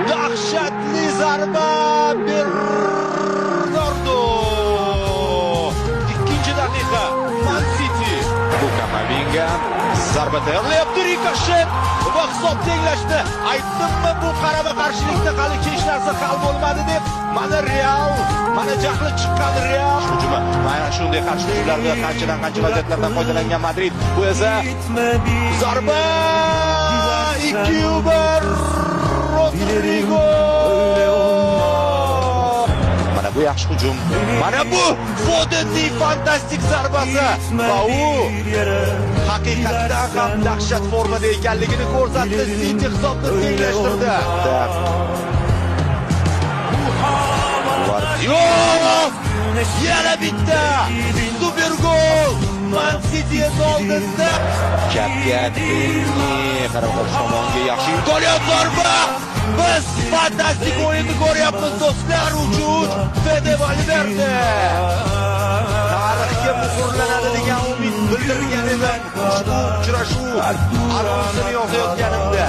Dahshatli zarba Bernardo. 2-daqiqa. Man City. Kamavinga zarba tayyorlayapti, rikoshet va hisob tenglashdi. Aytdimmi, bu qarama-qarshilikda hali hech narsa hal bo'lmadi deb. Mana Real, mana jahli chiqqan Real hujumi. Mana shunday qarshiliklarda qancha vaziyatlardan foydalangan Madrid. Bu esa zarba 2-1 Rodrigo. Mana bu yaxshi hujum. Mana bu Fodenning fantastik zarbasi. Va u haqiqatdan ham dahshat formada ekanligini ko'rsatdi. City hisobni tenglashtirdi. Yana bitta super gol Man City oldinda. Kapitani qarab-qarsh tomonga yaxshi imkoniyat zarba. Biz fantastik o'yinni ko'ryapmiz do'stlar. Uchun Fede Valverde tarixga muhrlanadi degan umid bildirgan edim. Ushbu uchrashuv armonsini yozayotganimda